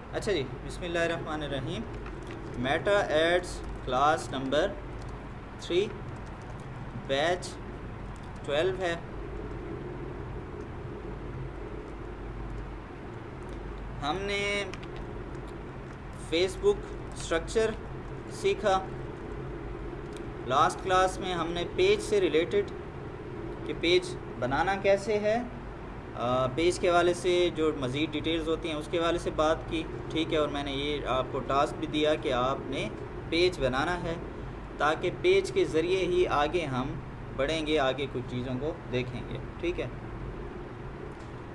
अच्छा जी, बिस्मिल्लाहिर्रहमानिर्रहीम। Meta ads class number 3 batch 12 है। हमने फेसबुक स्ट्रक्चर सीखा। लास्ट क्लास में हमने पेज से रिलेटेड कि पेज बनाना कैसे है, पेज के हवाले से जो मज़ीद डिटेल्स होती हैं उसके हवाले से बात की, ठीक है। और मैंने ये आपको टास्क भी दिया कि आपने पेज बनाना है ताकि पेज के ज़रिए ही आगे हम बढ़ेंगे, आगे कुछ चीज़ों को देखेंगे, ठीक है।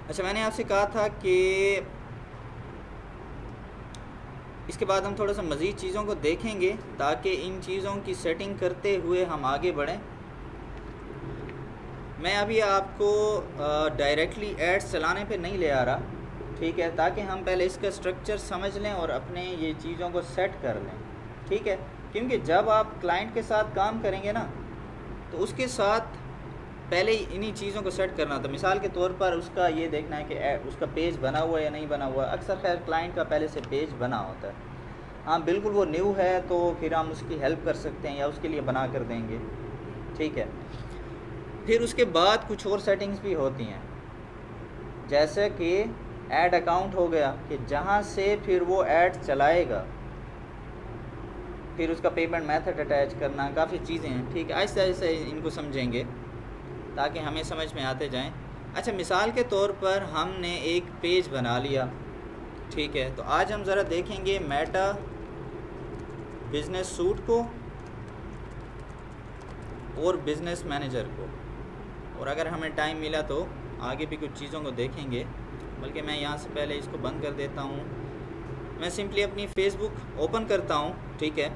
अच्छा, मैंने आपसे कहा था कि इसके बाद हम थोड़ा सा मज़ीद चीज़ों को देखेंगे ताकि इन चीज़ों की सेटिंग करते हुए हम आगे बढ़ें। मैं अभी आपको डायरेक्टली एड्स चलाने पे नहीं ले आ रहा, ठीक है, ताकि हम पहले इसका स्ट्रक्चर समझ लें और अपने ये चीज़ों को सेट कर लें, ठीक है। क्योंकि जब आप क्लाइंट के साथ काम करेंगे ना तो उसके साथ पहले ही इन्हीं चीज़ों को सेट करना था। मिसाल के तौर पर उसका ये देखना है कि उसका पेज बना हुआ है या नहीं बना हुआ। अक्सर खैर क्लाइंट का पहले से पेज बना होता है। हाँ, बिल्कुल वो न्यू है तो फिर हम उसकी हेल्प कर सकते हैं या उसके लिए बना कर देंगे, ठीक है। फिर उसके बाद कुछ और सेटिंग्स भी होती हैं, जैसे कि ऐड अकाउंट हो गया कि जहाँ से फिर वो ऐड चलाएगा, फिर उसका पेमेंट मेथड अटैच करना, काफ़ी चीज़ें हैं, ठीक है। आहिस्ते आहिस्ते इनको समझेंगे ताकि हमें समझ में आते जाएं। अच्छा, मिसाल के तौर पर हमने एक पेज बना लिया, ठीक है। तो आज हम ज़रा देखेंगे मेटा बिज़नेस सूट को और बिज़नेस मैनेजर को, और अगर हमें टाइम मिला तो आगे भी कुछ चीज़ों को देखेंगे। बल्कि मैं यहाँ से पहले इसको बंद कर देता हूँ। मैं सिंपली अपनी फेसबुक ओपन करता हूँ, ठीक है।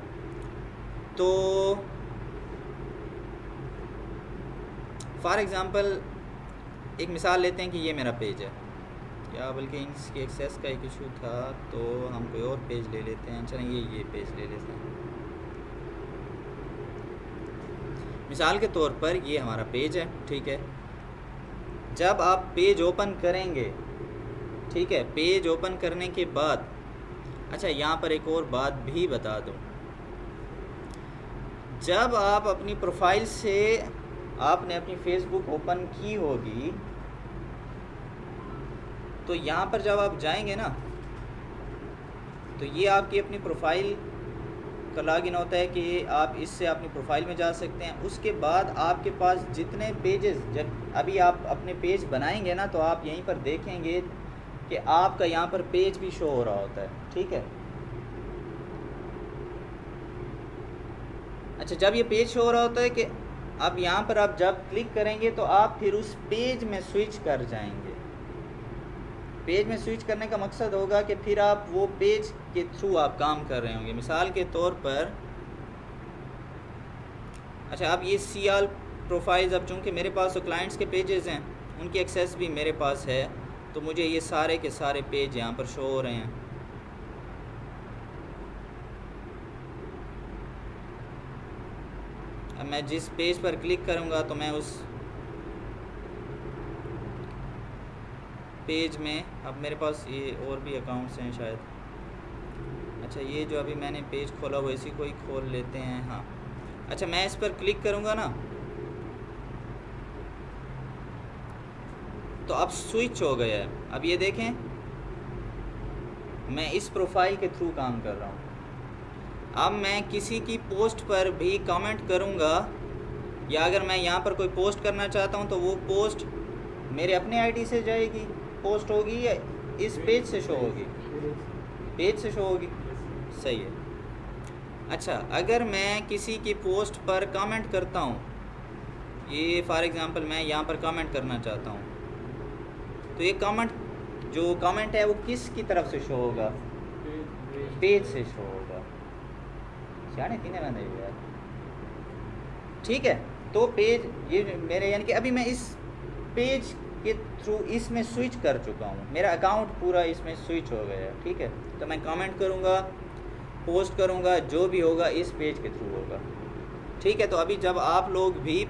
तो फॉर एग्ज़ाम्पल एक मिसाल लेते हैं कि ये मेरा पेज है, या बल्कि इसकी एक्सेस का एक इशू था तो हम कोई और पेज ले लेते हैं। चलें ये पेज ले लेते हैं। मिसाल के तौर पर ये हमारा पेज है, ठीक है। जब आप पेज ओपन करेंगे, ठीक है, पेज ओपन करने के बाद, अच्छा यहाँ पर एक और बात भी बता दूँ, जब आप अपनी प्रोफाइल से आपने अपनी फेसबुक ओपन की होगी तो यहाँ पर जब आप जाएंगे ना तो ये आपकी अपनी प्रोफाइल का लॉगिन होता है कि आप इससे अपनी प्रोफाइल में जा सकते हैं। उसके बाद आपके पास जितने पेजेस, जब अभी आप अपने पेज बनाएंगे ना तो आप यहीं पर देखेंगे कि आपका यहाँ पर पेज भी शो हो रहा होता है, ठीक है। अच्छा, जब ये पेज शो हो रहा होता है कि अब यहाँ पर आप जब क्लिक करेंगे तो आप फिर उस पेज में स्विच कर जाएंगे। पेज में स्विच करने का मकसद होगा कि फिर आप वो पेज के थ्रू आप काम कर रहे होंगे। मिसाल के तौर पर, अच्छा अब ये सी ऑल प्रोफाइल्स, अब चूँकि मेरे पास तो क्लाइंट्स के पेजेस हैं, उनकी एक्सेस भी मेरे पास है, तो मुझे ये सारे के सारे पेज यहाँ पर शो हो रहे हैं। अब मैं जिस पेज पर क्लिक करूँगा तो मैं उस पेज में, अब मेरे पास ये और भी अकाउंट्स हैं शायद। अच्छा, ये जो अभी मैंने पेज खोला हुआ इसी को ही खोल लेते हैं। हाँ, अच्छा मैं इस पर क्लिक करूँगा ना तो अब स्विच हो गया है। अब ये देखें, मैं इस प्रोफाइल के थ्रू काम कर रहा हूँ। अब मैं किसी की पोस्ट पर भी कमेंट करूँगा या अगर मैं यहाँ पर कोई पोस्ट करना चाहता हूँ तो वो पोस्ट मेरे अपने आईडी से जाएगी, पोस्ट होगी, या इस पेज से शो होगी? पेज से शो होगी, सही है। अच्छा, अगर मैं किसी की पोस्ट पर कमेंट करता हूँ, ये फॉर एग्ज़ाम्पल मैं यहाँ पर कमेंट करना चाहता हूँ, तो ये कमेंट है वो किस की तरफ से शो होगा? पेज से शो होगा। जाने तीन बंदे यार, ठीक है। तो पेज ये मेरे, यानी कि अभी मैं इस पेज के थ्रू इसमें स्विच कर चुका हूँ, मेरा अकाउंट पूरा इसमें स्विच हो गया है, ठीक है। तो मैं कमेंट करूँगा, पोस्ट करूँगा, जो भी होगा इस पेज के थ्रू होगा, ठीक है। तो अभी जब आप लोग भी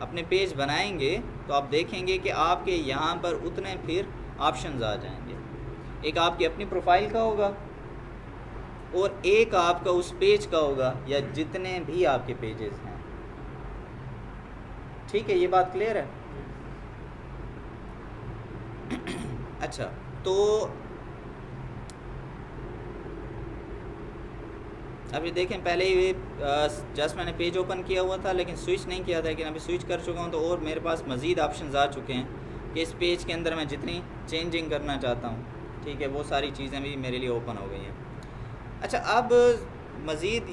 अपने पेज बनाएंगे तो आप देखेंगे कि आपके यहाँ पर उतने फिर ऑप्शंस आ जाएंगे। एक आपकी अपनी प्रोफाइल का होगा और एक आपका उस पेज का होगा या जितने भी आपके पेजेस हैं। ठीक है, ये बात क्लियर है? अच्छा, तो अभी देखें, पहले ये जस्ट मैंने पेज ओपन किया हुआ था लेकिन स्विच नहीं किया था, लेकिन अभी स्विच कर चुका हूँ तो और मेरे पास मज़ीद ऑप्शंस आ चुके हैं कि इस पेज के अंदर मैं जितनी चेंजिंग करना चाहता हूँ, ठीक है, वो सारी चीज़ें भी मेरे लिए ओपन हो गई हैं। अच्छा, अब मज़ीद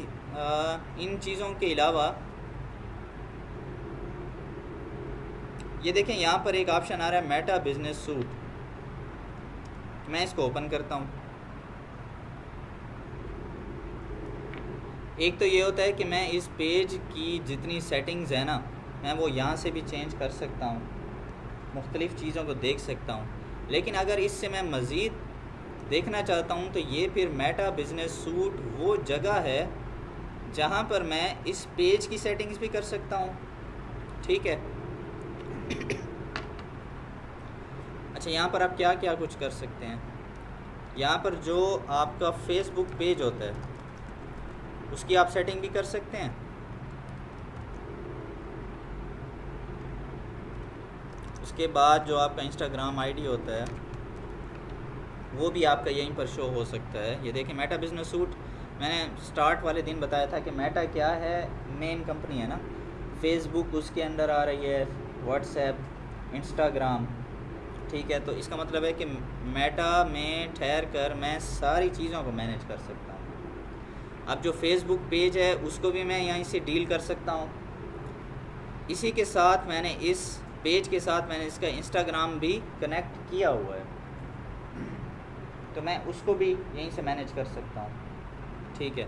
इन चीज़ों के अलावा ये देखें, यहाँ पर एक ऑप्शन आ रहा है मेटा बिजनेस सूट। मैं इसको ओपन करता हूँ। एक तो ये होता है कि मैं इस पेज की जितनी सेटिंग्स है ना, मैं वो यहाँ से भी चेंज कर सकता हूँ, मुख्तलिफ़ चीज़ों को देख सकता हूँ। लेकिन अगर इससे मैं मज़ीद देखना चाहता हूँ तो ये फिर मेटा बिजनेस सूट वो जगह है जहाँ पर मैं इस पेज की सेटिंग्स भी कर सकता हूँ। ठीक है। अच्छा, यहाँ पर आप क्या क्या कुछ कर सकते हैं। यहाँ पर जो आपका फेसबुक पेज होता है उसकी आप सेटिंग भी कर सकते हैं। उसके बाद जो आपका इंस्टाग्राम आईडी होता है वो भी आपका यहीं पर शो हो सकता है। ये देखें, मेटा बिजनेस सूट मैंने स्टार्ट वाले दिन बताया था कि मेटा क्या है, मेन कंपनी है ना। फेसबुक उसके अंदर आ रही है, व्हाट्सएप, इंस्टाग्राम, ठीक है। तो इसका मतलब है कि मेटा में ठहर कर मैं सारी चीज़ों को मैनेज कर सकता हूँ। अब जो फेसबुक पेज है उसको भी मैं यहीं से डील कर सकता हूँ। इसी के साथ मैंने इस पेज के साथ मैंने इसका इंस्टाग्राम भी कनेक्ट किया हुआ है, तो मैं उसको भी यहीं से मैनेज कर सकता हूँ। ठीक है।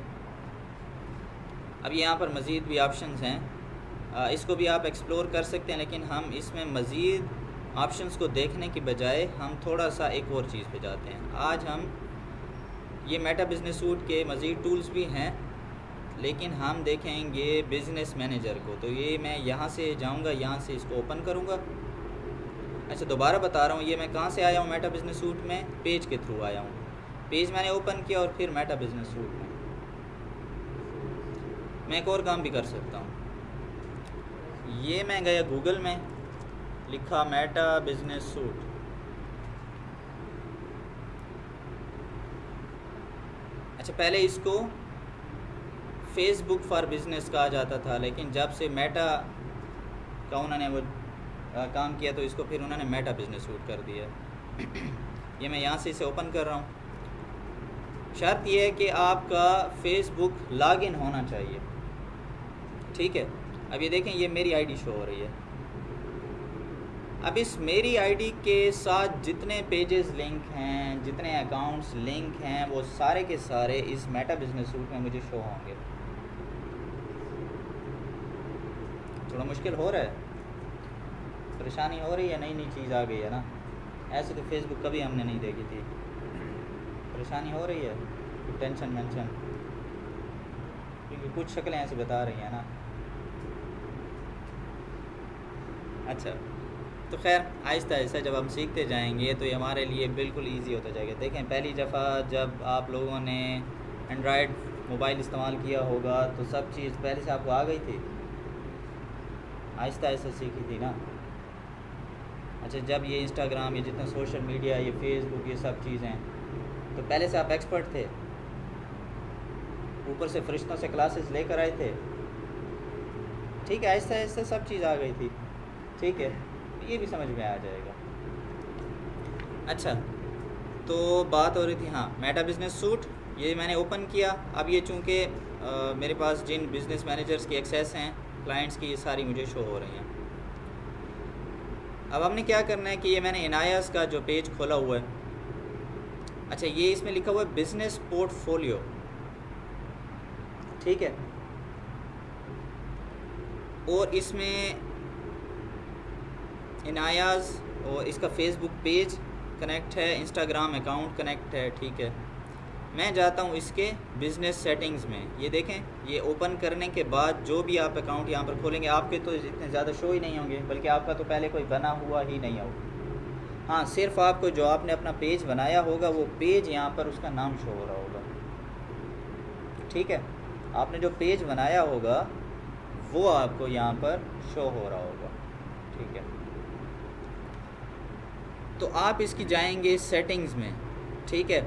अब यहाँ पर मज़ीद भी ऑप्शंस हैं, इसको भी आप एक्सप्लोर कर सकते हैं, लेकिन हम इसमें मज़ीद ऑप्शंस को देखने की बजाय हम थोड़ा सा एक और चीज़ पे जाते हैं। आज हम ये मेटा बिजनेस सूट के मज़ीद टूल्स भी हैं, लेकिन हम देखेंगे बिज़नेस मैनेजर को। तो ये मैं यहाँ से जाऊँगा, यहाँ से इसको ओपन करूँगा। अच्छा, दोबारा बता रहा हूँ, ये मैं कहाँ से आया हूँ मेटा बिजनेस सूट में, पेज के थ्रू आया हूँ। पेज मैंने ओपन किया और फिर मेटा बिजनेस सूट में मैं एक और काम भी कर सकता हूँ। ये मैं गया गूगल में, लिखा मेटा बिजनेस सूट, अच्छा पहले इसको फेसबुक फॉर बिज़नेस कहा जाता था, लेकिन जब से मेटा का उन्होंने वो काम किया तो इसको फिर उन्होंने मेटा बिजनेस सूट कर दिया। ये मैं यहाँ से इसे ओपन कर रहा हूँ। शर्त यह है कि आपका फेसबुक लॉगिन होना चाहिए। ठीक है। अब ये देखें, ये मेरी आईडी शो हो रही है। अब इस मेरी आईडी के साथ जितने पेजेस लिंक हैं, जितने अकाउंट्स लिंक हैं, वो सारे के सारे इस मेटा बिजनेस सूट में मुझे शो होंगे। थोड़ा मुश्किल हो रहा है, परेशानी हो रही है, नई नई चीज़ आ गई है ना। ऐसे तो फेसबुक कभी हमने नहीं देखी थी। परेशानी हो रही है, टेंशन मेंशन, क्योंकि कुछ शक्लें ऐसे बता रही हैं ना। अच्छा, तो खैर आहिस्ता आहिस्ता जब हम सीखते जाएंगे तो ये हमारे लिए बिल्कुल इजी होता जाएगा। देखें, पहली दफ़ा जब आप लोगों ने एंड्रॉयड मोबाइल इस्तेमाल किया होगा तो सब चीज़ पहले से आपको आ गई थी, आहिस्ता आहिस्ता सीखी थी ना। अच्छा, जब ये इंस्टाग्राम, ये जितना सोशल मीडिया, ये फेसबुक, ये सब चीज़ें, तो पहले से आप एक्सपर्ट थे, ऊपर से फरिश्तों से क्लासेस लेकर आए थे। ठीक है, आहिस्ता आहिस्ता सब चीज़ आ गई थी। ठीक है, ये भी समझ में आ जाएगा। अच्छा, तो बात हो रही थी, हाँ, मेटा बिजनेस सूट ये मैंने ओपन किया। अब ये चूँकि मेरे पास जिन बिज़नेस मैनेजर्स की एक्सेस हैं, क्लाइंट्स की, ये सारी मुझे शो हो रही हैं। अब हमने क्या करना है कि ये मैंने इनायास का जो पेज खोला हुआ है, अच्छा ये इसमें लिखा हुआ है बिज़नेस पोर्टफोलियो। ठीक है, और इसमें इनायास और इसका फेसबुक पेज कनेक्ट है, इंस्टाग्राम अकाउंट कनेक्ट है। ठीक है, मैं जाता हूँ इसके बिज़नेस सेटिंग्स में। ये देखें, ये ओपन करने के बाद जो भी आप अकाउंट यहाँ पर खोलेंगे, आपके तो इतने ज़्यादा शो ही नहीं होंगे, बल्कि आपका तो पहले कोई बना हुआ ही नहीं होगा। हाँ, सिर्फ आपको जो आपने अपना पेज बनाया होगा वो पेज यहाँ पर उसका नाम शो हो रहा होगा, ठीक है। आपने जो पेज बनाया होगा वो आपको यहाँ पर शो हो रहा होगा, ठीक है। तो आप इसकी जाएंगे सेटिंग्स में, ठीक है।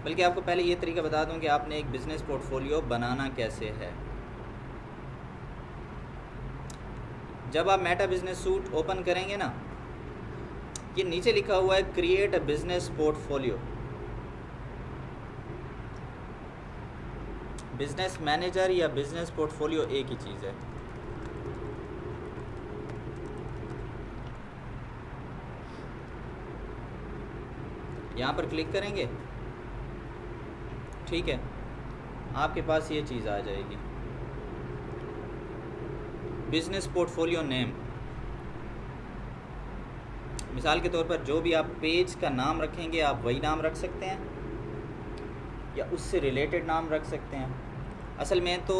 बल्कि आपको पहले ये तरीका बता दूं कि आपने एक बिज़नेस पोर्टफोलियो बनाना कैसे है। जब आप मेटा बिजनेस सूट ओपन करेंगे ना, ये नीचे लिखा हुआ है create a business portfolio. Business manager या बिजनेस पोर्टफोलियो एक ही चीज़ है। यहाँ पर क्लिक करेंगे, ठीक है, आपके पास ये चीज़ आ जाएगी, बिजनेस पोर्टफोलियो नेम। मिसाल के तौर पर जो भी आप पेज का नाम रखेंगे आप वही नाम रख सकते हैं या उससे रिलेटेड नाम रख सकते हैं। असल में तो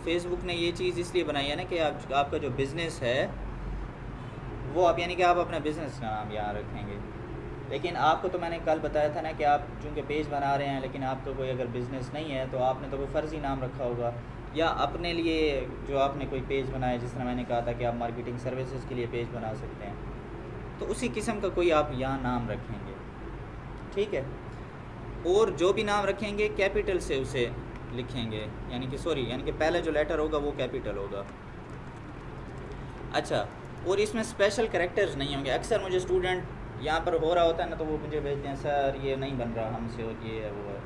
फेसबुक ने ये चीज़ इसलिए बनाई है ना कि आपका जो बिज़नेस है वो आप, यानी कि आप अपना बिज़नेस का नाम यहाँ रखेंगे। लेकिन आपको तो मैंने कल बताया था ना कि आप चूँकि पेज बना रहे हैं लेकिन आपका कोई अगर बिज़नेस नहीं है तो आपने तो कोई फ़र्ज़ी नाम रखा होगा, या अपने लिए जो आपने कोई पेज बनाया, जिस तरह मैंने कहा था कि आप मार्केटिंग सर्विसेज के लिए पेज बना सकते हैं, तो उसी किस्म का कोई आप यहाँ नाम रखेंगे, ठीक है। और जो भी नाम रखेंगे कैपिटल से उसे लिखेंगे, यानी कि पहले जो लेटर होगा वो कैपिटल होगा। अच्छा, और इसमें स्पेशल कैरेक्टर्स नहीं होंगे। अक्सर मुझे स्टूडेंट यहाँ पर हो रहा होता है ना, तो वो मुझे भेजते हैं सर ये नहीं बन रहा हमसे, और ये है वो है।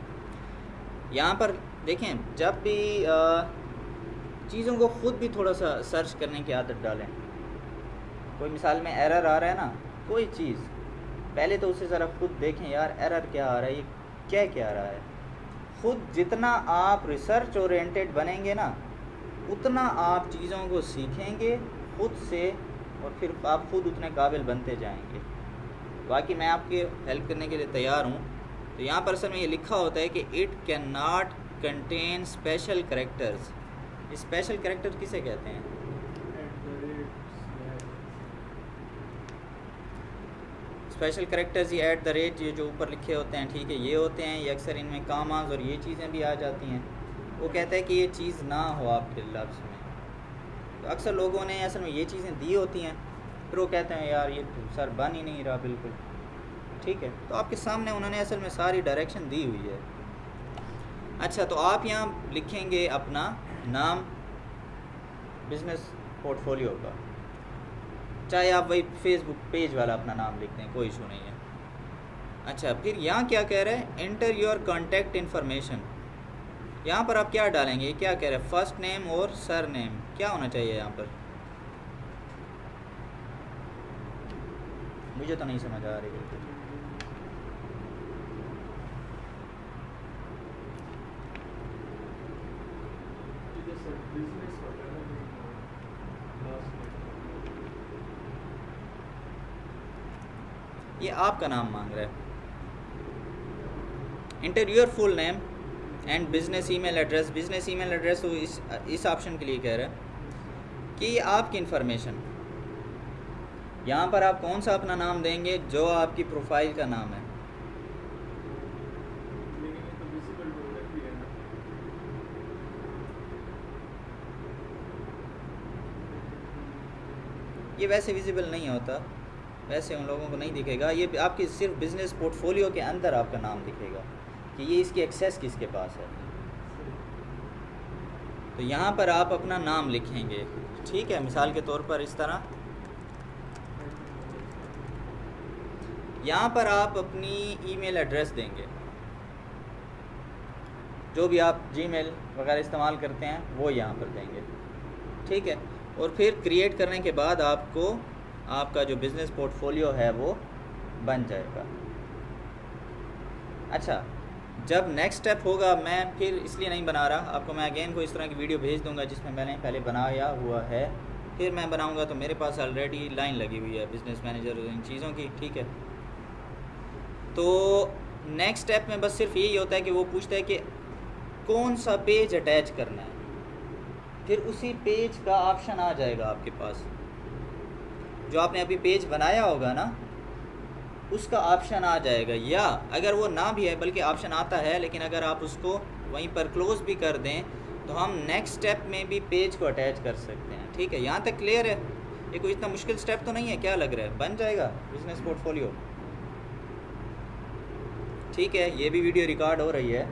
यहाँ पर देखें, जब भी चीज़ों को ख़ुद भी थोड़ा सा सर्च करने की आदत डालें। कोई मिसाल में एरर आ रहा है ना, कोई चीज़, पहले तो उसे ज़रा खुद देखें, यार एरर क्या आ रहा है, ये क्या रहा है। ख़ुद जितना आप रिसर्च ओरिएंटेड बनेंगे ना, उतना आप चीज़ों को सीखेंगे खुद से, और फिर आप खुद उतने काबिल बनते जाएंगे। बाकी मैं आपके हेल्प करने के लिए तैयार हूँ। तो यहाँ पर असल में ये लिखा होता है कि it can not contain special characters. Special character किसे कहते हैं? स्पेशल कैरेक्टर्स ये @ ये जो ऊपर लिखे होते हैं, ठीक है, ये होते हैं। ये अक्सर इनमें कामाज और ये चीज़ें भी आ जाती हैं। वो कहता है कि ये चीज़ ना हो आपके लफ्ज़ में। तो अक्सर लोगों ने असल में ये चीज़ें दी होती हैं, फिर वो कहते हैं यार ये तो सर बन ही नहीं रहा बिल्कुल, ठीक है। तो आपके सामने उन्होंने असल में सारी डायरेक्शन दी हुई है। अच्छा, तो आप यहाँ लिखेंगे अपना नाम बिज़नेस पोर्टफोलियो का, चाहे आप वही फेसबुक पेज वाला अपना नाम लिख दें, कोई इशू नहीं है। अच्छा, फिर यहाँ क्या कह रहा है, एंटर योर कॉन्टैक्ट इन्फॉर्मेशन। यहाँ पर आप क्या डालेंगे, क्या कह रहा है, फर्स्ट नेम और सर नेम क्या होना चाहिए यहाँ पर? मुझे तो नहीं समझ आ रही है। ये आपका नाम मांग रहा है। Inter your full name and business email address. Business email address तो इस ऑप्शन के लिए कह रहा है कि ये आपकी इन्फॉर्मेशन, यहाँ पर आप कौन सा अपना नाम देंगे जो आपकी प्रोफाइल का नाम है। ये वैसे विजिबल नहीं होता, वैसे उन लोगों को नहीं दिखेगा। ये आपकी सिर्फ बिज़नेस पोर्टफोलियो के अंदर आपका नाम दिखेगा कि ये इसकी एक्सेस किसके पास है। तो यहाँ पर आप अपना नाम लिखेंगे, ठीक है। मिसाल के तौर पर इस तरह यहाँ पर आप अपनी ईमेल एड्रेस देंगे, जो भी आप जीमेल वगैरह इस्तेमाल करते हैं वो यहाँ पर देंगे, ठीक है। और फिर क्रिएट करने के बाद आपको आपका जो बिज़नेस पोर्टफोलियो है वो बन जाएगा। अच्छा, जब नेक्स्ट स्टेप होगा, मैं फिर इसलिए नहीं बना रहा आपको, मैं अगेन को इस तरह की वीडियो भेज दूंगा जिसमें मैंने पहले बनाया हुआ है, फिर मैं बनाऊंगा तो मेरे पास ऑलरेडी लाइन लगी हुई है बिज़नेस मैनेजर इन चीज़ों की, ठीक है। तो नेक्स्ट स्टेप में बस सिर्फ यही होता है कि वो पूछता है कि कौन सा पेज अटैच करना है, फिर उसी पेज का ऑप्शन आ जाएगा आपके पास। जो आपने अभी पेज बनाया होगा ना, उसका ऑप्शन आ जाएगा, या अगर वो ना भी है बल्कि ऑप्शन आता है, लेकिन अगर आप उसको वहीं पर क्लोज़ भी कर दें तो हम नेक्स्ट स्टेप में भी पेज को अटैच कर सकते हैं। ठीक है, यहाँ तक क्लियर है? ये कोई इतना मुश्किल स्टेप तो नहीं है, क्या लग रहा है? बन जाएगा बिजनेस पोर्टफोलियो। ठीक है, ये भी वीडियो रिकॉर्ड हो रही है,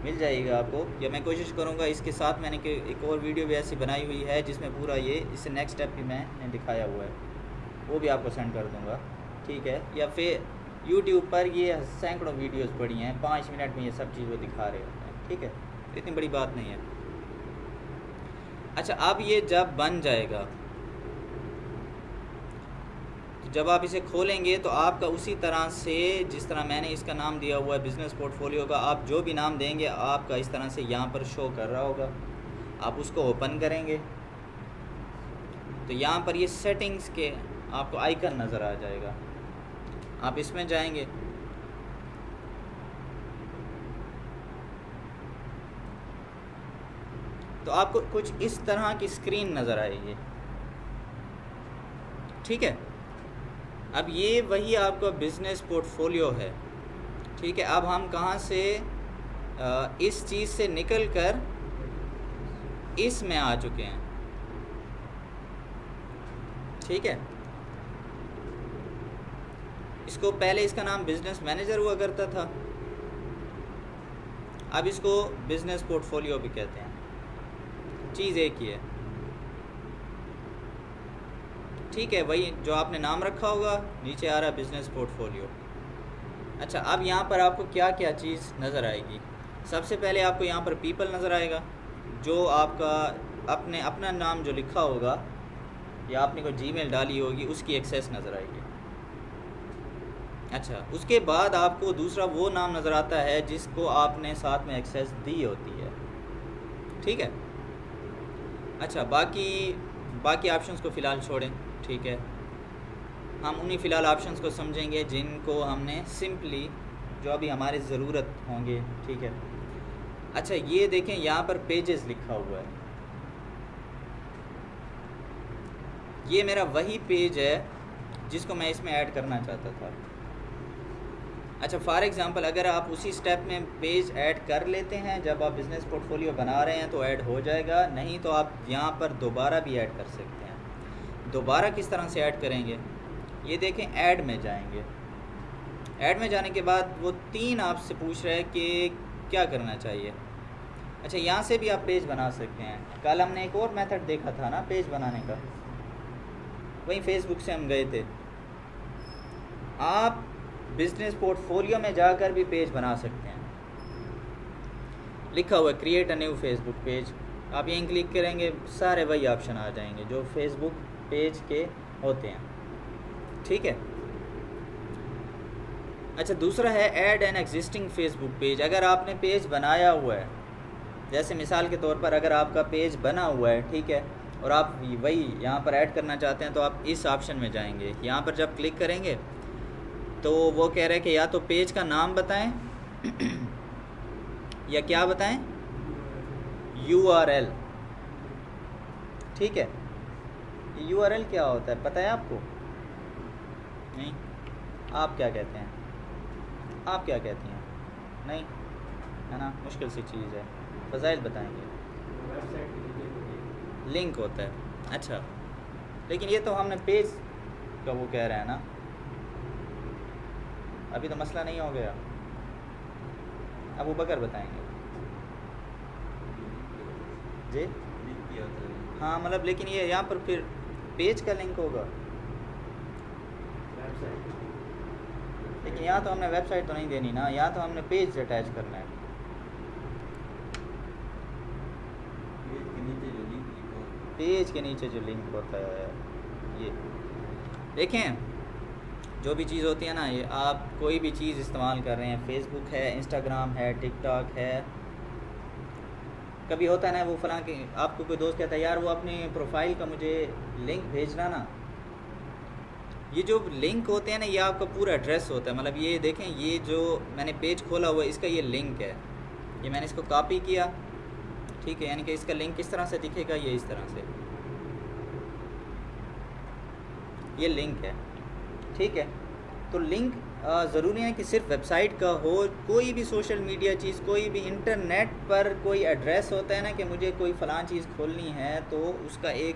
मिल जाएगा आपको, या मैं कोशिश करूँगा इसके साथ मैंने एक और वीडियो भी ऐसी बनाई हुई है जिसमें पूरा ये इससे नेक्स्ट स्टेप भी मैंने दिखाया हुआ है, वो भी आपको सेंड कर दूँगा। ठीक है, या फिर यूट्यूब पर ये सैकड़ों वीडियोस पड़ी हैं, 5 मिनट में ये सब चीज़ वो दिखा रहे होते हैं। ठीक है, इतनी बड़ी बात नहीं है। अच्छा, अब ये जब बन जाएगा, तो जब आप इसे खोलेंगे तो आपका उसी तरह से, जिस तरह मैंने इसका नाम दिया हुआ है बिज़नेस पोर्टफोलियो का, आप जो भी नाम देंगे आपका इस तरह से यहाँ पर शो कर रहा होगा। आप उसको ओपन करेंगे तो यहाँ पर ये सेटिंग्स के आपको आइकन नज़र आ जाएगा, आप इसमें जाएंगे तो आपको कुछ इस तरह की स्क्रीन नज़र आएगी। ठीक है, अब ये वही आपका बिज़नेस पोर्टफोलियो है। ठीक है, अब हम कहाँ से इस चीज़ से निकल कर इसमें आ चुके हैं। ठीक है, इसको पहले इसका नाम बिज़नेस मैनेजर हुआ करता था, अब इसको बिज़नेस पोर्टफोलियो भी कहते हैं, चीज़ एक ही है। ठीक है, वही जो आपने नाम रखा होगा, नीचे आ रहा है बिज़नेस पोर्टफोलियो। अच्छा, अब यहाँ पर आपको क्या क्या चीज़ नज़र आएगी? सबसे पहले आपको यहाँ पर पीपल नज़र आएगा, जो आपका अपना नाम जो लिखा होगा या आपने कोई जीमेल डाली होगी उसकी एक्सेस नज़र आएगी। अच्छा, उसके बाद आपको दूसरा वो नाम नज़र आता है जिसको आपने साथ में एक्सेस दी होती है। ठीक है, अच्छा, बाकी ऑप्शंस को फ़िलहाल छोड़ें। ठीक है, हम उन्हीं फ़िलहाल ऑप्शंस को समझेंगे जिनको हमने सिंपली, जो अभी हमारे ज़रूरत होंगे। ठीक है, अच्छा, ये देखें यहाँ पर पेजेस लिखा हुआ है, ये मेरा वही पेज है जिसको मैं इसमें ऐड करना चाहता था। अच्छा, फॉर एग्ज़ाम्पल अगर आप उसी स्टेप में पेज ऐड कर लेते हैं, जब आप बिज़नेस पोर्टफोलियो बना रहे हैं तो ऐड हो जाएगा, नहीं तो आप यहाँ पर दोबारा भी ऐड कर सकते हैं। दोबारा किस तरह से ऐड करेंगे? ये देखें, ऐड में जाएंगे, ऐड में जाने के बाद वो 3 आपसे पूछ रहे हैं कि क्या करना चाहिए। अच्छा, यहाँ से भी आप पेज बना सकते हैं। कल हमने एक और मेथड देखा था ना पेज बनाने का, वहीं फेसबुक से हम गए थे। आप बिज़नेस पोर्टफोलियो में जाकर भी पेज बना सकते हैं, लिखा हुआ है create a new Facebook page, आप यहीं क्लिक करेंगे, सारे वही ऑप्शन आ जाएंगे जो फेसबुक पेज के होते हैं। ठीक है, अच्छा, दूसरा है add an existing Facebook page. अगर आपने पेज बनाया हुआ है, जैसे मिसाल के तौर पर अगर आपका पेज बना हुआ है, ठीक है, और आप वही यहाँ पर ऐड करना चाहते हैं तो आप इस ऑप्शन में जाएंगे। यहाँ पर जब क्लिक करेंगे तो वो कह रहे हैं कि या तो पेज का नाम बताएं या क्या बताएं, URL। ठीक है, URL क्या होता है पता है आपको? नहीं, आप क्या कहते हैं? आप क्या कहती हैं? नहीं, है ना, मुश्किल सी चीज़ है, फज़ाइल बताएंगे। लिंक होता है। अच्छा, लेकिन ये तो हमने पेज का वो कह रहे हैं ना, अभी तो मसला नहीं हो गया। अबू बकर बताएंगे जी। हाँ, मतलब लेकिन ये यहाँ पर फिर पेज का लिंक होगा, लेकिन यहाँ तो हमने वेबसाइट तो नहीं देनी ना, यहाँ तो हमने पेज अटैच करना है। पेज के नीचे जो लिंक होता है, ये देखें, जो भी चीज़ होती है ना, ये आप कोई भी चीज़ इस्तेमाल कर रहे हैं, फेसबुक है, इंस्टाग्राम है, टिकटॉक है, कभी होता है ना वो फलां के, आपको कोई दोस्त कहता है यार वो अपनी प्रोफाइल का मुझे लिंक भेजना ना, ये जो लिंक होते हैं ना, ये आपका पूरा एड्रेस होता है। मतलब ये देखें, ये जो मैंने पेज खोला हुआ है इसका ये लिंक है, ये मैंने इसको कॉपी किया। ठीक है, यानी कि इसका लिंक किस तरह से दिखेगा, ये इस तरह से। ये लिंक है, ठीक है। तो लिंक ज़रूरी है कि सिर्फ वेबसाइट का हो, कोई भी सोशल मीडिया चीज़, कोई भी इंटरनेट पर कोई एड्रेस होता है ना कि मुझे कोई फ़लाँ चीज़ खोलनी है तो उसका एक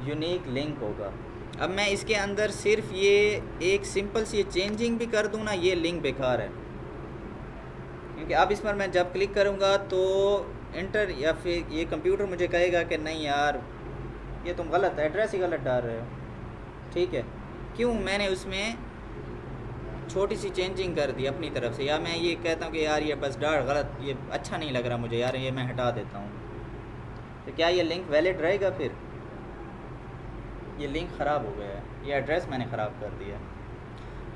यूनिक लिंक होगा। अब मैं इसके अंदर सिर्फ ये एक सिंपल सी चेंजिंग भी कर दूँ ना, ये लिंक बेकार है, क्योंकि अब इस पर मैं जब क्लिक करूँगा तो इंटर या फिर ये कंप्यूटर मुझे कहेगा कि नहीं यार ये तुम गलत एड्रेस ही गलत डाल रहे हो, ठीक है। क्यों? मैंने उसमें छोटी सी चेंजिंग कर दी अपनी तरफ से, या मैं ये कहता हूँ कि यार ये बस डाल गलत, ये अच्छा नहीं लग रहा मुझे यार, ये मैं हटा देता हूँ, तो क्या ये लिंक वैलिड रहेगा? फिर ये लिंक ख़राब हो गया है, ये एड्रेस मैंने ख़राब कर दिया।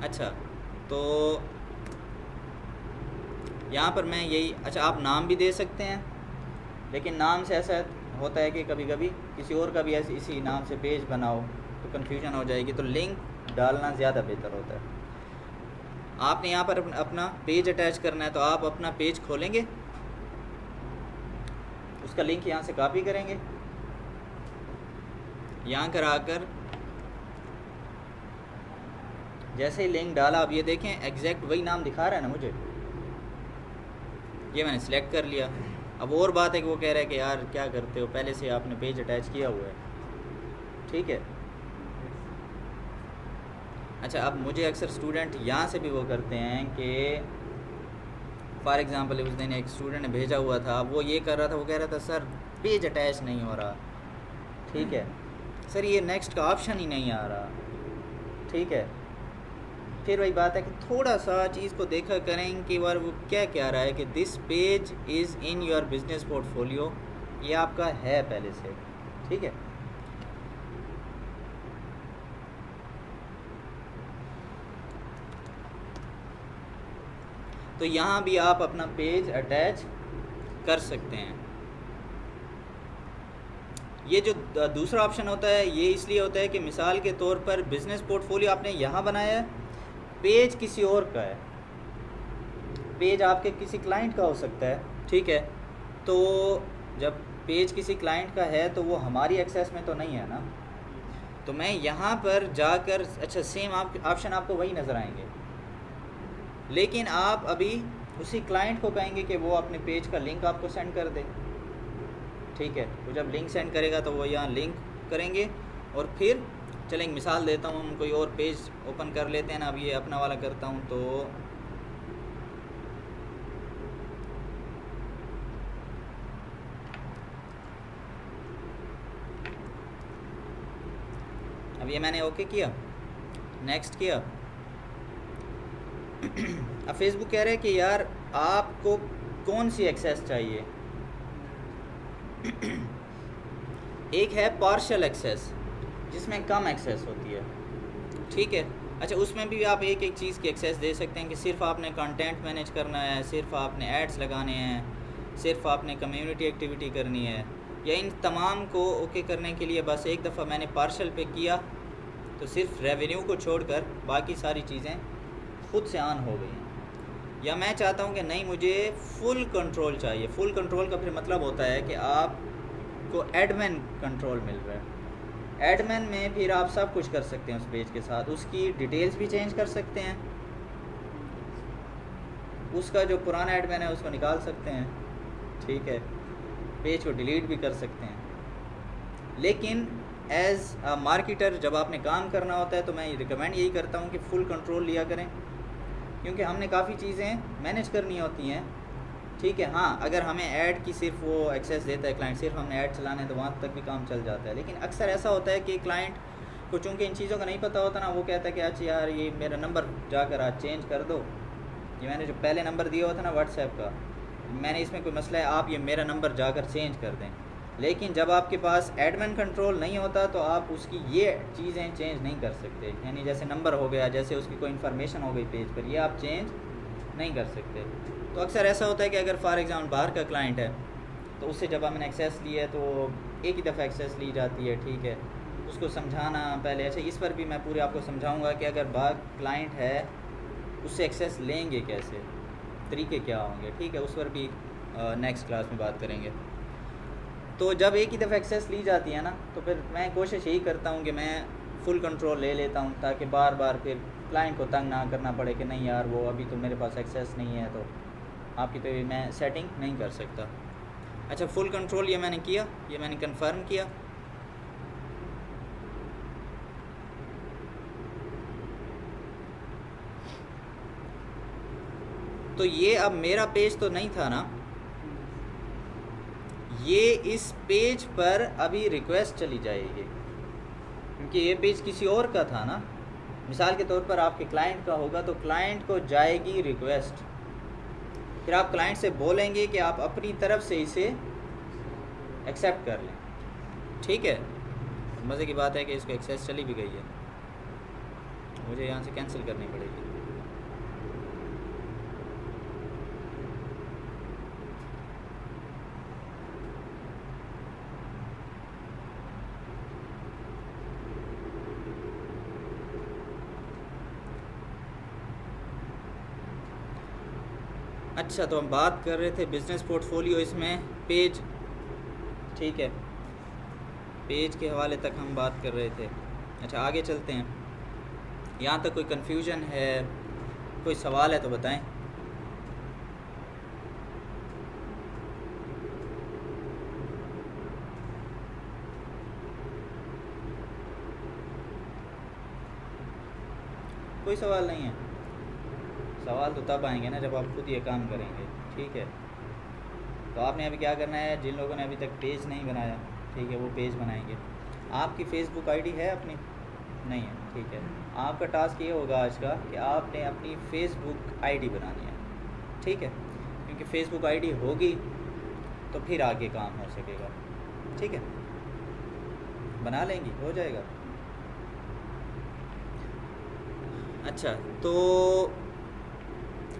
अच्छा, तो यहाँ पर मैं यही, अच्छा आप नाम भी दे सकते हैं, लेकिन नाम से ऐसा होता है कि कभी कभी किसी और का भी ऐसे इसी नाम से पेज बनाओ तो कन्फ्यूजन हो जाएगी, तो लिंक डालना ज़्यादा बेहतर होता है। आपने यहाँ पर अपना पेज अटैच करना है, तो आप अपना पेज खोलेंगे, उसका लिंक यहाँ से कॉपी करेंगे, यहाँ कर आकर जैसे ही लिंक डाला, अब ये देखें एग्जैक्ट वही नाम दिखा रहा है ना मुझे, ये मैंने सिलेक्ट कर लिया। अब और बात है कि वो कह रहा है कि यार क्या करते हो, पहले से आपने पेज अटैच किया हुआ है, ठीक है। अच्छा, अब मुझे अक्सर स्टूडेंट यहाँ से भी वो करते हैं कि फॉर एग्ज़ाम्पल उस दिन एक स्टूडेंट ने भेजा हुआ था, वो ये कर रहा था, वो कह रहा था सर पेज अटैच नहीं हो रहा, ठीक है सर, ये नेक्स्ट का ऑप्शन ही नहीं आ रहा, ठीक है। फिर वही बात है कि थोड़ा सा चीज़ को देखा करें कि वो क्या कह रहा है कि this page is in your business portfolio, ये आपका है पहले से, ठीक है। तो यहाँ भी आप अपना पेज अटैच कर सकते हैं। ये जो दूसरा ऑप्शन होता है ये इसलिए होता है कि मिसाल के तौर पर बिज़नेस पोर्टफोलियो आपने यहाँ बनाया है, पेज किसी और का है, पेज आपके किसी क्लाइंट का हो सकता है, ठीक है। तो जब पेज किसी क्लाइंट का है तो वो हमारी एक्सेस में तो नहीं है ना, तो मैं यहाँ पर जाकर, अच्छा सेम ऑप्शन आपको वही नज़र आएंगे, लेकिन आप अभी उसी क्लाइंट को कहेंगे कि वो अपने पेज का लिंक आपको सेंड कर दे, ठीक है। वो जब लिंक सेंड करेगा तो वो यहाँ लिंक करेंगे, और फिर चलें मिसाल देता हूँ, हम कोई और पेज ओपन कर लेते हैं ना, अब ये अपना वाला करता हूँ, तो अब ये मैंने ओके किया, नेक्स्ट किया। अब फेसबुक कह रहा है कि यार आपको कौन सी एक्सेस चाहिए। एक है पार्शियल एक्सेस जिसमें कम एक्सेस होती है, ठीक है। अच्छा, उसमें भी आप एक एक चीज़ की एक्सेस दे सकते हैं कि सिर्फ आपने कंटेंट मैनेज करना है, सिर्फ आपने एड्स लगाने हैं, सिर्फ आपने कम्युनिटी एक्टिविटी करनी है, या इन तमाम को ओके करने के लिए बस एक दफ़ा मैंने पार्शियल पे किया तो सिर्फ रेवेन्यू को छोड़कर बाकी सारी चीज़ें खुद से ऑन हो गई हैं। या मैं चाहता हूं कि नहीं मुझे फुल कंट्रोल चाहिए। फुल कंट्रोल का फिर मतलब होता है कि आपको एडमिन कंट्रोल मिल रहा है। एडमिन में फिर आप सब कुछ कर सकते हैं उस पेज के साथ, उसकी डिटेल्स भी चेंज कर सकते हैं, उसका जो पुराना एडमिन है उसको निकाल सकते हैं, ठीक है, पेज को डिलीट भी कर सकते हैं। लेकिन एज़ अ मार्केटर जब आपने काम करना होता है तो मैं रिकमेंड यही करता हूँ कि फ़ुल कंट्रोल लिया करें, क्योंकि हमने काफ़ी चीज़ें मैनेज करनी होती हैं, ठीक है। हाँ, अगर हमें ऐड की सिर्फ वो एक्सेस देता है क्लाइंट, सिर्फ हमने ऐड चलाने तो वहाँ तक भी काम चल जाता है। लेकिन अक्सर ऐसा होता है कि क्लाइंट को चूँकि इन चीज़ों का नहीं पता होता ना, वो कहता है कि अच्छा यार ये मेरा नंबर जाकर आज चेंज कर दो, ये मैंने जो पहले नंबर दिया हुआ था ना व्हाट्सएप का, मैंने इसमें कोई मसला है, आप ये मेरा नंबर जाकर चेंज कर दें। लेकिन जब आपके पास एडमिन कंट्रोल नहीं होता तो आप उसकी ये चीज़ें चेंज नहीं कर सकते, यानी जैसे नंबर हो गया, जैसे उसकी कोई इन्फॉर्मेशन हो गई पेज पर, ये आप चेंज नहीं कर सकते। तो अक्सर ऐसा होता है कि अगर फॉर एग्ज़ाम्पल बाहर का क्लाइंट है तो उससे जब हमने एक्सेस लिया है तो एक ही दफ़ा एक्सेस ली जाती है, ठीक है, उसको समझाना पहले। अच्छा, इस पर भी मैं पूरे आपको समझाऊँगा कि अगर बाहर क्लाइंट है उससे एक्सेस लेंगे कैसे, तरीके क्या होंगे, ठीक है, उस पर भी नेक्स्ट क्लास में बात करेंगे। तो जब एक ही दफ़ा एक्सेस ली जाती है ना, तो फिर मैं कोशिश यही करता हूँ कि मैं फुल कंट्रोल ले लेता हूँ, ताकि बार बार फिर क्लाइंट को तंग ना करना पड़े कि नहीं यार वो अभी तो मेरे पास एक्सेस नहीं है, तो आपकी तो मैं सेटिंग नहीं कर सकता। अच्छा, फुल कंट्रोल ये मैंने किया, ये मैंने कंफर्म किया। तो ये अब मेरा पेज तो नहीं था ना, ये इस पेज पर अभी रिक्वेस्ट चली जाएगी, क्योंकि ये पेज किसी और का था ना। मिसाल के तौर पर आपके क्लाइंट का होगा तो क्लाइंट को जाएगी रिक्वेस्ट, फिर आप क्लाइंट से बोलेंगे कि आप अपनी तरफ से इसे एक्सेप्ट कर लें, ठीक है। मज़े की बात है कि इसको एक्सेस चली भी गई है, मुझे यहाँ से कैंसिल करनी पड़ेगी। अच्छा, तो हम बात कर रहे थे बिज़नेस पोर्टफोलियो, इसमें पेज, ठीक है, पेज के हवाले तक हम बात कर रहे थे। अच्छा, आगे चलते हैं। यहाँ तक कोई कन्फ्यूजन है, कोई सवाल है तो बताएं। कोई सवाल नहीं है? सवाल तो तब आएंगे ना जब आप खुद ये काम करेंगे, ठीक है। तो आपने अभी क्या करना है, जिन लोगों ने अभी तक पेज नहीं बनाया, ठीक है, वो पेज बनाएंगे। आपकी फ़ेसबुक आईडी है अपनी? नहीं है, ठीक है। आपका टास्क ये होगा आज का कि आपने अपनी फ़ेसबुक आईडी बनानी है, ठीक है, क्योंकि फ़ेसबुक आईडी होगी तो फिर आगे काम हो सकेगा, ठीक है। बना लेंगी, हो जाएगा। अच्छा, तो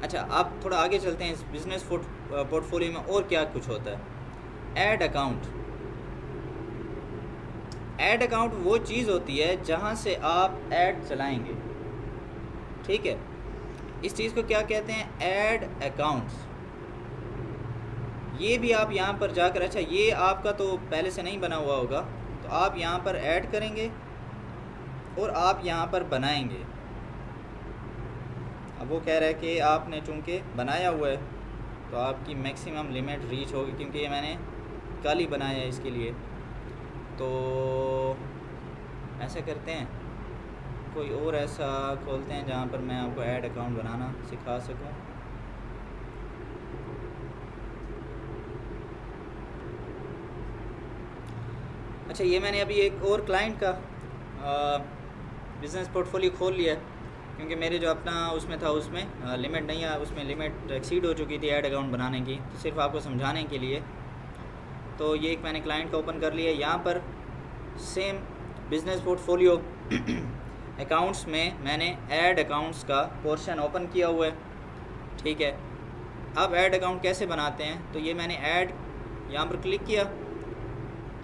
अच्छा, आप थोड़ा आगे चलते हैं। इस बिज़नेस पोर्टफोलियो में और क्या कुछ होता है। Add account. ऐड अकाउंट वो चीज़ होती है जहां से आप ऐड चलाएंगे, ठीक है। इस चीज़ को क्या कहते हैं, ऐड अकाउंट्स। ये भी आप यहां पर जाकर, अच्छा ये आपका तो पहले से नहीं बना हुआ होगा, तो आप यहां पर ऐड करेंगे और आप यहां पर बनाएंगे। अब वो कह रहा है कि आपने चूँकि बनाया हुआ है तो आपकी मैक्सिमम लिमिट रीच होगी, क्योंकि ये मैंने कल ही बनाया है इसके लिए। तो ऐसा करते हैं, कोई और ऐसा खोलते हैं जहाँ पर मैं आपको ऐड अकाउंट बनाना सिखा सकूँ। अच्छा, ये मैंने अभी एक और क्लाइंट का बिज़नेस पोर्टफोलियो खोल लिया है, क्योंकि मेरे जो अपना उसमें था उसमें लिमिट नहीं है, उसमें लिमिट एक्सीड हो चुकी थी ऐड अकाउंट बनाने की। तो सिर्फ आपको समझाने के लिए, तो ये एक मैंने क्लाइंट का ओपन कर लिया। यहाँ पर सेम बिज़नेस पोर्टफोलियो अकाउंट्स में मैंने ऐड अकाउंट्स का पोर्शन ओपन किया हुआ है, ठीक है। अब ऐड अकाउंट कैसे बनाते हैं, तो ये मैंने ऐड यहाँ पर क्लिक किया।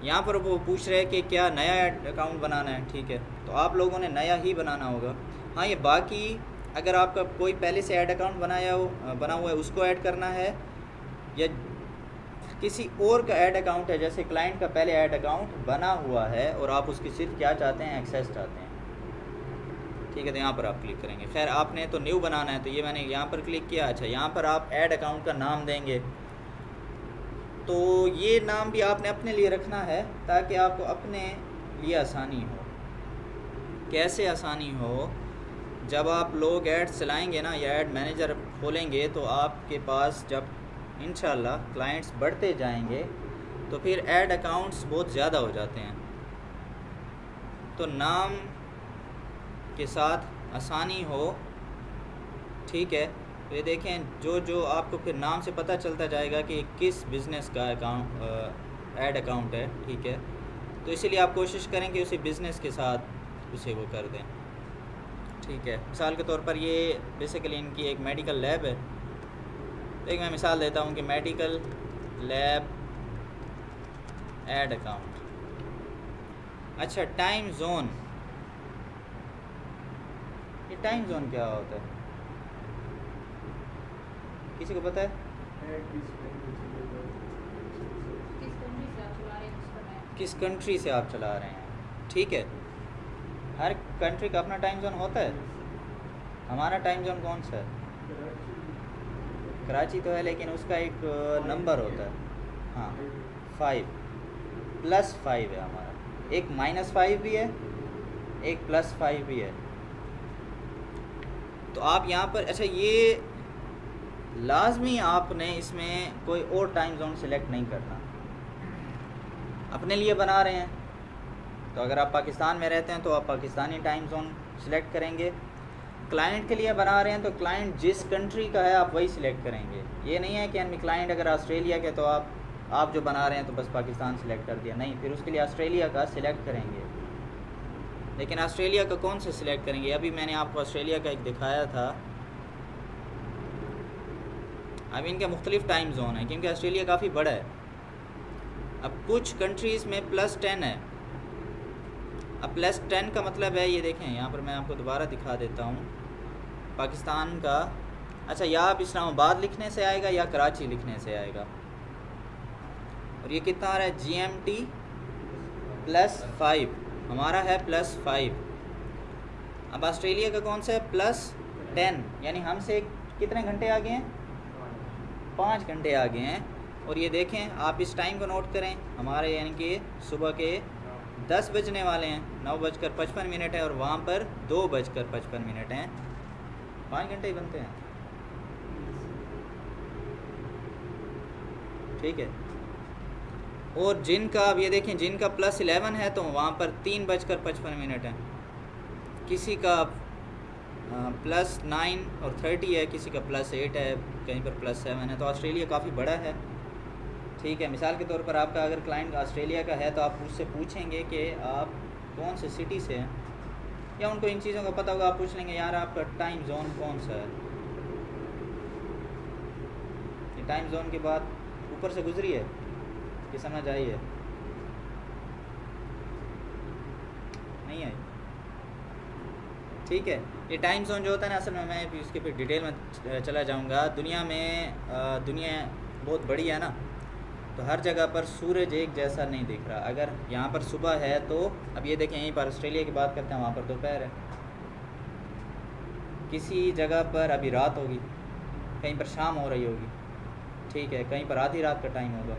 यहाँ पर वो पूछ रहे हैं कि क्या नया ऐड अकाउंट बनाना है, ठीक है। तो आप लोगों ने नया ही बनाना होगा। हाँ, ये बाकी अगर आपका कोई पहले से ऐड अकाउंट बना हुआ है उसको ऐड करना है, या किसी और का ऐड अकाउंट है, जैसे क्लाइंट का पहले ऐड अकाउंट बना हुआ है और आप उसकी सिर्फ क्या चाहते हैं, एक्सेस चाहते हैं, ठीक है। तो यहाँ पर आप क्लिक करेंगे। खैर आपने तो न्यू बनाना है, तो ये मैंने यहाँ पर क्लिक किया। अच्छा, यहाँ पर आप ऐड अकाउंट का नाम देंगे, तो ये नाम भी आपने अपने लिए रखना है ताकि आपको अपने लिए आसानी हो। कैसे आसानी हो, जब आप लोग ऐड चलाएंगे ना या ऐड मैनेजर खोलेंगे, तो आपके पास जब इंशाल्लाह क्लाइंट्स बढ़ते जाएंगे तो फिर ऐड अकाउंट्स बहुत ज़्यादा हो जाते हैं। तो नाम के साथ आसानी हो, ठीक है। तो ये देखें, जो आपको फिर नाम से पता चलता जाएगा कि किस बिज़नेस का अकाउंट ऐड अकाउंट है, ठीक है। तो इसीलिए आप कोशिश करें कि उसी बिज़नेस के साथ उसे वो कर दें, ठीक है। मिसाल के तौर पर ये बेसिकली इनकी एक मेडिकल लैब है। तो एक मैं मिसाल देता हूँ कि मेडिकल लैब ऐड अकाउंट। अच्छा, टाइम जोन। ये टाइम जोन क्या होता है, किसी को पता है? किस कंट्री से आप चला रहे हैं, ठीक है। हर कंट्री का अपना टाइम जोन होता है। हमारा टाइम जोन कौन सा है? कराची तो है, लेकिन उसका एक नंबर होता है। हाँ, 5+5 है हमारा। एक -5 भी है, एक +5 भी है। तो आप यहाँ पर, अच्छा ये लाजमी आपने इसमें कोई और टाइम जोन सिलेक्ट नहीं करना। अपने लिए बना रहे हैं तो अगर आप पाकिस्तान में रहते हैं तो आप पाकिस्तानी टाइम जोन सिलेक्ट करेंगे। क्लाइंट के लिए बना रहे हैं तो क्लाइंट जिस कंट्री का है आप वही सिलेक्ट करेंगे। ये नहीं है कि क्लाइंट अगर ऑस्ट्रेलिया के तो आप जो बना रहे हैं तो बस पाकिस्तान सिलेक्ट कर दिया, नहीं, फिर उसके लिए ऑस्ट्रेलिया का सिलेक्ट करेंगे। लेकिन ऑस्ट्रेलिया का कौन से सिलेक्ट करेंगे? अभी मैंने आपको ऑस्ट्रेलिया का एक दिखाया था। अब इनके मुख्तलिफ टाइम जोन है क्योंकि ऑस्ट्रेलिया काफ़ी बड़ा है। अब कुछ कंट्रीज़ में +10 है। अब +10 का मतलब है, ये देखें यहाँ पर मैं आपको दोबारा दिखा देता हूँ पाकिस्तान का। अच्छा, या आप इस्लामाबाद लिखने से आएगा या कराची लिखने से आएगा। और ये कितना आ रहा है? GMT +5, हमारा है +5। अब ऑस्ट्रेलिया का कौन सा है? +10, यानी हमसे कितने घंटे आगे हैं? 5 घंटे आगे हैं। और ये देखें, आप इस टाइम को नोट करें, हमारे यानी कि सुबह के 10 बजने वाले हैं, 9:55 है, और वहाँ पर 2:55 हैं। 5 घंटे ही बनते हैं, ठीक है। और जिनका, अब ये देखें, जिनका +11 है तो वहाँ पर 3:55 है। किसी का +9 और 30 है, किसी का +8 है, कहीं पर +7 है। तो ऑस्ट्रेलिया काफ़ी बड़ा है, ठीक है। मिसाल के तौर पर आपका अगर क्लाइंट ऑस्ट्रेलिया का है तो आप उससे पूछेंगे कि आप कौन से सिटी से हैं, या उनको इन चीज़ों का पता होगा, आप पूछ लेंगे यार आपका टाइम जोन कौन सा है। ये टाइम जोन की बात ऊपर से गुजरी है कि समझ आई है? नहीं आई? ठीक है। ये टाइम जोन जो होता है ना, असल में मैं इसके फिर डिटेल में चला जाऊंगा। दुनिया बहुत बड़ी है ना, तो हर जगह पर सूरज एक जैसा नहीं दिख रहा। अगर यहाँ पर सुबह है तो अब ये देखें, यहीं पर ऑस्ट्रेलिया की बात करते हैं, वहाँ पर दोपहर है। किसी जगह पर अभी रात होगी, कहीं पर शाम हो रही होगी, ठीक है, कहीं पर आधी रात का टाइम होगा।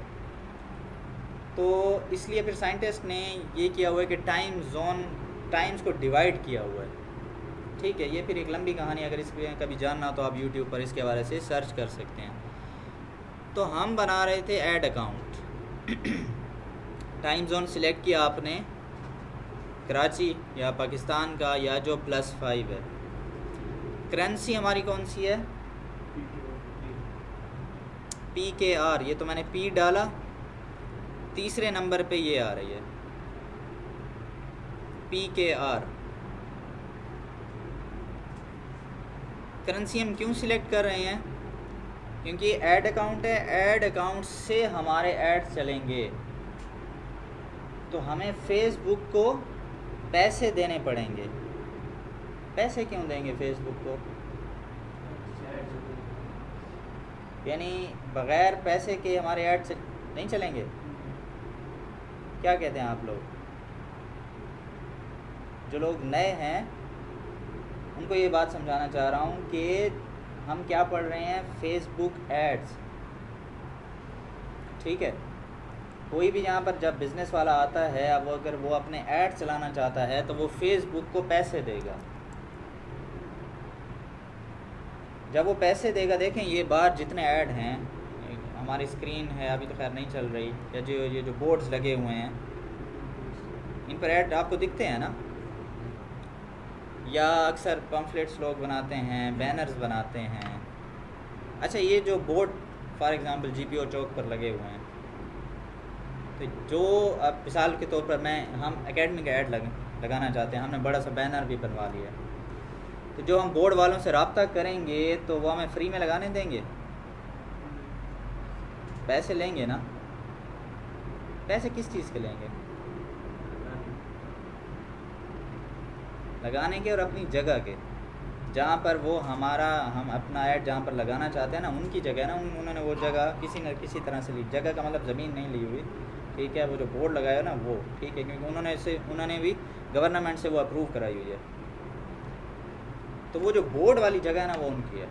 तो इसलिए फिर साइंटिस्ट ने ये किया हुआ है कि टाइम्स को डिवाइड किया हुआ है, ठीक है। ये फिर एक लंबी कहानी, अगर इस पर कभी जानना तो आप यूट्यूब पर इसके हवाले से सर्च कर सकते हैं। तो हम बना रहे थे add account. Time zone select किया आपने, कराची या पाकिस्तान का या जो +5 है। करेंसी हमारी कौन सी है? PKR। ये तो मैंने P डाला, तीसरे नंबर पे ये आ रही है PKR। करेंसी हम क्यों सिलेक्ट कर रहे हैं? क्योंकि ऐड अकाउंट है, ऐड अकाउंट से हमारे ऐड चलेंगे, तो हमें फेसबुक को पैसे देने पड़ेंगे। पैसे क्यों देंगे फेसबुक को? यानी बग़ैर पैसे के हमारे ऐड नहीं चलेंगे। क्या कहते हैं आप लोग? जो लोग नए हैं उनको ये बात समझाना चाह रहा हूँ कि हम क्या पढ़ रहे हैं, फेसबुक एड्स, ठीक है। कोई भी यहाँ पर जब बिज़नेस वाला आता है, अब अगर वो अपने ऐड चलाना चाहता है तो वो फेसबुक को पैसे देगा। जब वो पैसे देगा, देखें ये बाहर जितने ऐड हैं, हमारी स्क्रीन है अभी तो खैर नहीं चल रही, या ये जो बोर्ड्स लगे हुए हैं इन पर ऐड आपको दिखते हैं ना, या अक्सर पम्फलेट्स लोग बनाते हैं, बैनर्स बनाते हैं। अच्छा, ये जो बोर्ड फॉर एग्ज़ाम्पल GPO चौक पर लगे हुए हैं, तो जो अब मिसाल के तौर पर हम एकेडमी का ऐड लगाना चाहते हैं, हमने बड़ा सा बैनर भी बनवा लिया, तो जो हम बोर्ड वालों से रब्ता करेंगे तो वो हमें फ्री में लगाने देंगे? पैसे लेंगे ना। पैसे किस चीज़ के लेंगे? लगाने के और अपनी जगह के, जहाँ पर वो हम अपना ऐड जहाँ पर लगाना चाहते हैं ना, उनकी जगह ना, उन्होंने वो जगह किसी न किसी तरह से ली। जगह का मतलब ज़मीन नहीं ली हुई, ठीक है, वो जो बोर्ड लगाया ना वो, ठीक है, क्योंकि उन्होंने भी गवर्नमेंट से वो अप्रूव कराई हुई है। तो वो जो बोर्ड वाली जगह है ना वो उनकी है,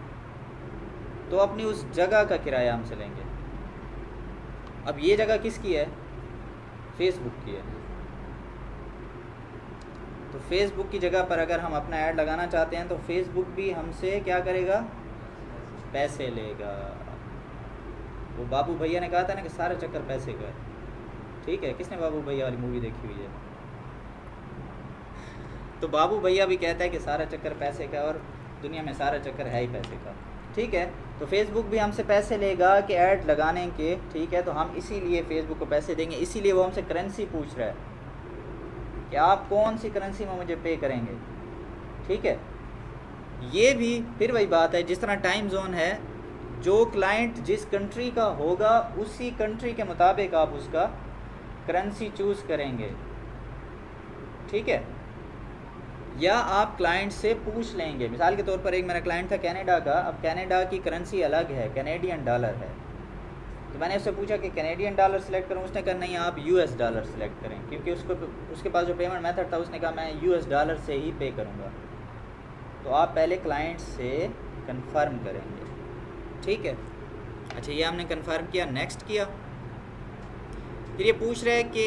तो अपनी उस जगह का किराया हमसे लेंगे। अब ये जगह किसकी है? फेसबुक की है। तो फेसबुक की जगह पर अगर हम अपना ऐड लगाना चाहते हैं तो फेसबुक भी हमसे क्या करेगा? पैसे लेगा। वो बाबू भैया ने कहा था ना कि सारा चक्कर पैसे का है, ठीक है? किसने बाबू भैया वाली मूवी देखी हुई है? तो बाबू भैया भी कहता है कि सारा चक्कर पैसे का, और दुनिया में सारा चक्कर है ही पैसे का, ठीक है? तो फेसबुक भी हमसे पैसे लेगा कि ऐड लगाने के, ठीक है? तो हम इसीलिए फेसबुक को पैसे देंगे, इसीलिए वो हमसे करेंसी पूछ रहा है कि आप कौन सी करेंसी में मुझे पे करेंगे, ठीक है? ये भी फिर वही बात है, जिस तरह टाइम जोन है, जो क्लाइंट जिस कंट्री का होगा उसी कंट्री के मुताबिक आप उसका करेंसी चूज़ करेंगे, ठीक है? या आप क्लाइंट से पूछ लेंगे। मिसाल के तौर पर एक मेरा क्लाइंट था कनाडा का, अब कनाडा की करेंसी अलग है, कैनेडियन डॉलर है। तो मैंने उससे पूछा कि कैनेडियन डॉलर सेलेक्ट करूं, उसने कहा नहीं आप यूएस डॉलर सेलेक्ट करें, क्योंकि उसके पास जो पेमेंट मेथड था उसने कहा मैं यूएस डॉलर से ही पे करूंगा। तो आप पहले क्लाइंट से कंफर्म करेंगे, ठीक है? अच्छा, ये हमने कंफर्म किया, नेक्स्ट किया। फिर ये पूछ रहा है कि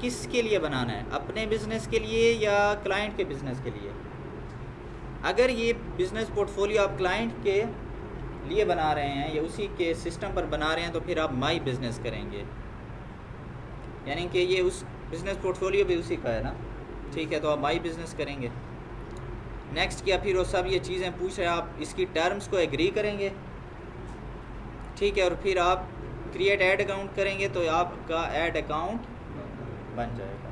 किसके लिए बनाना है, अपने बिज़नेस के लिए या क्लाइंट के बिज़नेस के लिए। अगर ये बिज़नेस पोर्टफोलियो आप क्लाइंट के लिए बना रहे हैं या उसी के सिस्टम पर बना रहे हैं तो फिर आप माई बिज़नेस करेंगे, यानी कि ये उस बिज़नेस पोर्टफोलियो भी उसी का है ना, ठीक है? तो आप माई बिज़नेस करेंगे। नेक्स्ट किया, फिर वो सब ये चीज़ें पूछ रहे हैं, आप इसकी टर्म्स को एग्री करेंगे, ठीक है? और फिर आप क्रिएट ऐड अकाउंट करेंगे तो आपका ऐड अकाउंट बन जाएगा।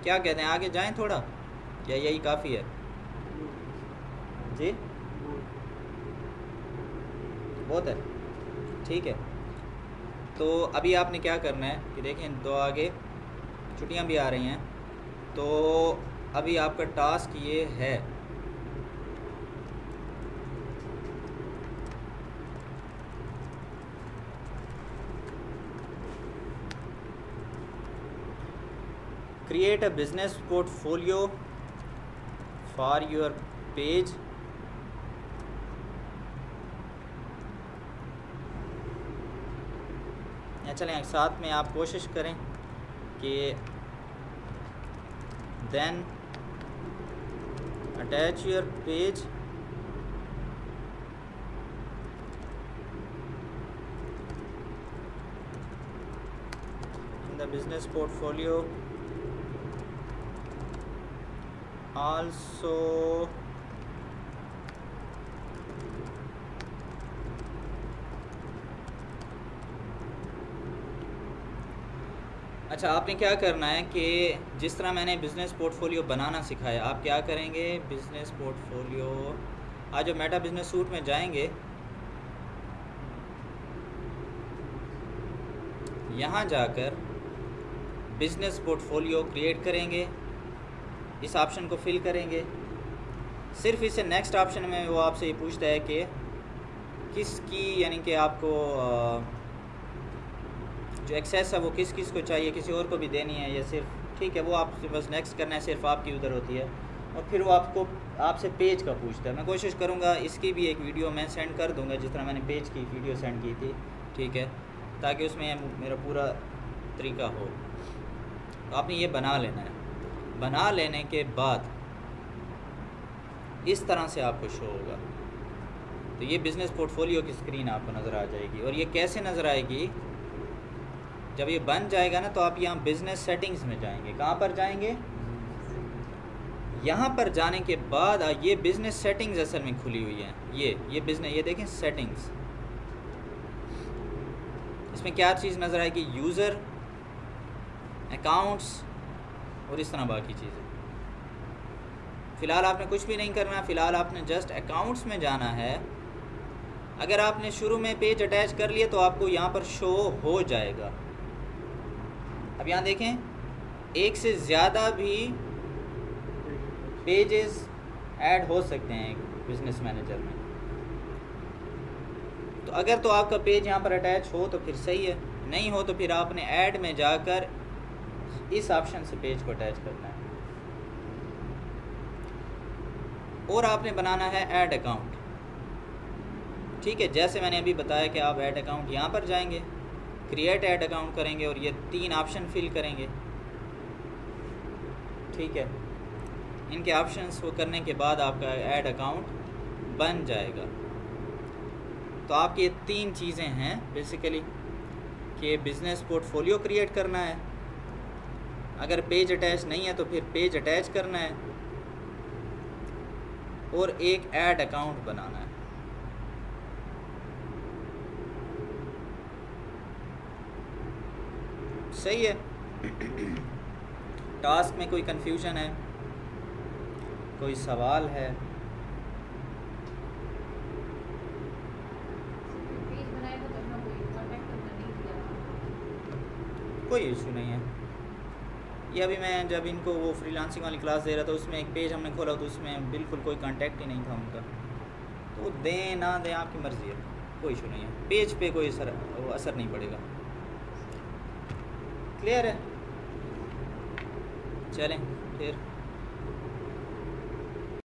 क्या कहते हैं, आगे जाएं थोड़ा या यही काफ़ी है? जी बहुत है, ठीक है? तो अभी आपने क्या करना है कि देखें, तो आगे छुट्टियां भी आ रही हैं, तो अभी आपका टास्क ये है create a business portfolio for your page या चलें एक साथ में आप कोशिश करें कि then attach your page in the business portfolio also अच्छा, आपने क्या करना है कि जिस तरह मैंने बिज़नेस पोर्टफोलियो बनाना सिखाया, आप क्या करेंगे? बिज़नेस पोर्टफोलियो, आज जो मेटा बिज़नेस सूट में जाएंगे, यहाँ जाकर बिज़नेस पोर्टफोलियो क्रिएट करेंगे, इस ऑप्शन को फिल करेंगे। सिर्फ इसे नेक्स्ट ऑप्शन में वो आपसे ये पूछता है कि किसकी, यानी कि आपको जो एक्सेस है वो किस किस को चाहिए, किसी और को भी देनी है या सिर्फ, ठीक है? वो आपसे बस नेक्स्ट करना है, सिर्फ आपकी उधर होती है। और फिर वो आपसे पेज का पूछता है। मैं कोशिश करूँगा इसकी भी एक वीडियो मैं सेंड कर दूँगा, जिस तरह मैंने पेज की वीडियो सेंड की थी, ठीक है? ताकि उसमें मेरा पूरा तरीका हो। तो आपने ये बना लेना है। बना लेने के बाद इस तरह से आपको शो होगा। तो ये बिज़नेस पोर्टफोलियो की स्क्रीन आपको नज़र आ जाएगी। और ये कैसे नज़र आएगी? जब ये बन जाएगा ना, तो आप यहाँ बिज़नेस सेटिंग्स में जाएंगे। कहाँ पर जाएंगे? यहाँ पर जाने के बाद ये बिज़नेस सेटिंग्स असल में खुली हुई हैं। ये बिज़नेस, ये देखें सेटिंग्स, इसमें क्या चीज़ नज़र आएगी? यूज़र, अकाउंट्स और इस तरह बाकी चीज़ें। फ़िलहाल आपने कुछ भी नहीं करना, फ़िलहाल आपने जस्ट अकाउंट्स में जाना है। अगर आपने शुरू में पेज अटैच कर लिया तो आपको यहाँ पर शो हो जाएगा। अब यहाँ देखें, एक से ज़्यादा भी पेजेस ऐड हो सकते हैं बिज़नेस मैनेजर में। तो अगर तो आपका पेज यहाँ पर अटैच हो तो फिर सही है, नहीं हो तो फिर आपने ऐड में जाकर इस ऑप्शन से पेज को अटैच करना है। और आपने बनाना है ऐड अकाउंट। ठीक है, जैसे मैंने अभी बताया कि आप ऐड अकाउंट यहाँ पर जाएंगे, क्रिएट ऐड अकाउंट करेंगे और ये 3 ऑप्शन फिल करेंगे। ठीक है, इनके ऑप्शंस वो करने के बाद आपका ऐड अकाउंट बन जाएगा। तो आपकी ये 3 चीज़ें हैं बेसिकली कि बिज़नेस पोर्टफोलियो क्रिएट करना है, अगर पेज अटैच नहीं है तो फिर पेज अटैच करना है, और एक ऐड अकाउंट बनाना है। सही है। टास्क में कोई कंफ्यूजन है, कोई सवाल है? कोई इशू नहीं है। ये अभी मैं जब इनको वो फ्रीलांसिंग वाली क्लास दे रहा था उसमें एक पेज हमने खोला तो उसमें बिल्कुल कोई कांटेक्ट ही नहीं था उनका, तो दें ना दें आपकी मर्ज़ी है, कोई इशू नहीं है, पेज पे कोई असर नहीं पड़ेगा। क्लियर है? चलें फिर